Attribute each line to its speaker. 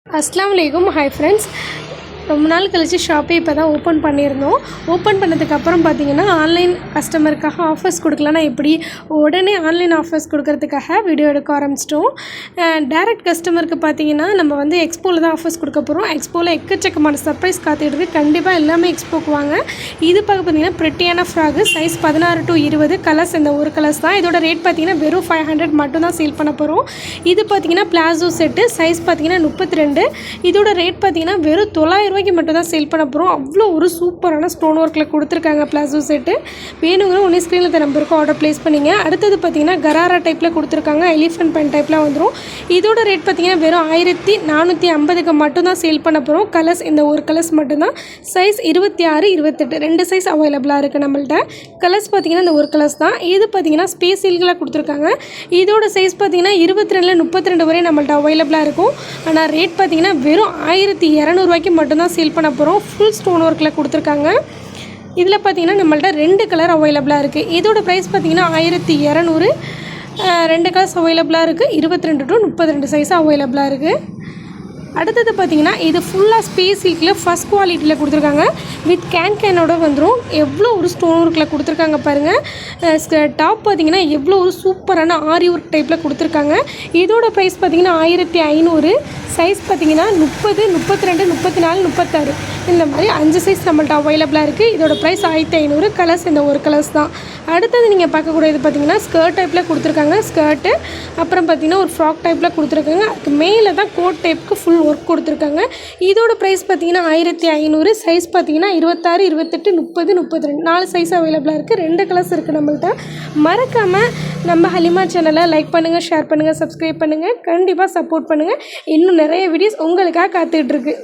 Speaker 1: அஸ்ஸலாமு அலைக்கும். Hi friends, ரொம்ப நாள் கழிச்சு ஷாப்பே இப்போ தான் ஓப்பன் பண்ணியிருந்தோம். ஓப்பன் பண்ணதுக்கப்புறம் பார்த்தீங்கன்னா ஆன்லைன் கஸ்டமருக்காக ஆஃபர்ஸ் கொடுக்கலன்னா எப்படி உடனே ஆன்லைன் ஆஃபர்ஸ் கொடுக்கறதுக்காக வீடியோ எடுக்க ஆரம்பிச்சிட்டோம். டேரெக்ட் கஸ்டமருக்கு பார்த்தீங்கன்னா நம்ம வந்து எக்ஸ்போவில் தான் ஆஃபர்ஸ் கொடுக்க போகிறோம். எக்ஸ்போவில் எக்கச்சக்கமான சர்ப்ரைஸ் காத்துக்கிட்டு கண்டிப்பாக எல்லாமே எக்ஸ்போக்கு வாங்க. இது பார்த்தீங்கன்னா ப்ரெட்டியான ஃப்ராகு சைஸ் 16 to 20 கலர்ஸ், இந்த ஒரு கலர்ஸ் தான். இதோட ரேட் பார்த்தீங்கன்னா வெறும் 500 மட்டும் தான் சேல் பண்ண போகிறோம். இது பார்த்தீங்கன்னா பிளாசோ செட்டு சைஸ் பார்த்தீங்கன்னா 32. இதோட ரேட் பார்த்தீங்கன்னா வெறும் 900 ரூபாய்க்கு மட்டும் தான் சேல் பண்ண போகிறோம். அவ்வளோ ஒரு சூப்பரான ஸ்டோன் ஒர்க்கில் கொடுத்துருக்காங்க பிளாசோ செட்டு. வேணுங்கிற ஒன்று ஸ்க்ரீனில் நம்பருக்கு ஆர்டர் ப்ளேஸ் பண்ணிங்க. அடுத்தது பார்த்தீங்கன்னா கராரா டைப்பில் கொடுத்துருக்காங்க. எலிஃபென்ட் பென் டைப்பில் வந்துடும். இதோட ரேட் பார்த்தீங்கன்னா வெறும் 1450க்கு மட்டும் தான் சேல் பண்ண போகிறோம். கலர்ஸ் இந்த ஒரு கலர்ஸ் மட்டும்தான். சைஸ் 26, 28 ரெண்டு சைஸ் அவைலபிளாக இருக்குது நம்மள்ட்ட. கலர்ஸ் பார்த்தீங்கன்னா இந்த ஒரு கலர்ஸ் தான். இது பார்த்தீங்கன்னா ஸ்பேஸ் சீல்களாக கொடுத்துருக்காங்க. இதோட சைஸ் பார்த்தீங்கன்னா 22 32 வரை நம்மள்ட்ட அவைலபிளாக இருக்கும். ஆனால் ரேட் பார்த்தீங்கன்னா வெறும் 1200 ரூபாய்க்கு மட்டும்தான் சேல் பண்ண போகிறோம். ஃபுல் ஸ்டோன் ஒர்க்கில் கொடுத்துருக்காங்க. இதில் பார்த்தீங்கன்னா நம்மள்ட்ட 2 கலர் அவைலபிளாக இருக்குது. இதோட ப்ரைஸ் பார்த்தீங்கன்னா 1200. 2 கலர்ஸ் அவைலபிளாக இருக்குது. 22 to 32 சைஸ் அவைலபிளாக இருக்குது. அடுத்தது பார்த்தீங்கன்னா இது ஃபுல்லாக ஸ்பேஸ் சில்கில் ஃபஸ்ட் குவாலிட்டியில் கொடுத்துருக்காங்க. வித் கேனோட வந்துடும். எவ்வளோ ஒரு ஸ்டோன் ஒர்க்கில் கொடுத்துருக்காங்க பாருங்கள். டாப் பார்த்தீங்கன்னா எவ்வளோ ஒரு சூப்பரான ஆரி ஒர்க் டைப்பில் கொடுத்துருக்காங்க. இதோட ப்ரைஸ் பார்த்தீங்கன்னா 1500. சைஸ் பார்த்தீங்கன்னா 30, 32, 34, 36 இந்த மாதிரி 5 சைஸ் நம்மள்ட்ட அவைலபிளாக இருக்குது. இதோட ப்ரைஸ் 1500. கலர்ஸ் இந்த ஒரு கலர்ஸ் தான். அடுத்தது நீங்கள் பார்க்கக்கூடியது பார்த்தீங்கன்னா ஸ்கர்ட் டைப்பில் கொடுத்துருக்காங்க. ஸ்கர்ட்டு அப்புறம் பார்த்தீங்கன்னா ஒரு ஃப்ராக் டைப்பில் கொடுத்துருக்காங்க. அதுக்கு மேலே தான் கோட் டைப்புக்கு ஃபுல் ஒர்க் கொடுத்துருக்காங்க. இதோட ப்ரைஸ் பார்த்தீங்கன்னா 1500. சைஸ் பார்த்தீங்கன்னா 26, 28, 30, 32 4 சைஸ் அவைலபிளாக இருக்குது. 2 கலர்ஸ் இருக்குது நம்மள்ட்ட. மறக்காமல் நம்ம ஹலிமா சேனலை லைக் பண்ணுங்கள், ஷேர் பண்ணுங்கள், சப்ஸ்கிரைப் பண்ணுங்கள். கண்டிப்பாக சப்போர்ட் பண்ணுங்கள். இன்னும் நிறைய வீடியோஸ் உங்களுக்காக காத்துட்ருக்கு.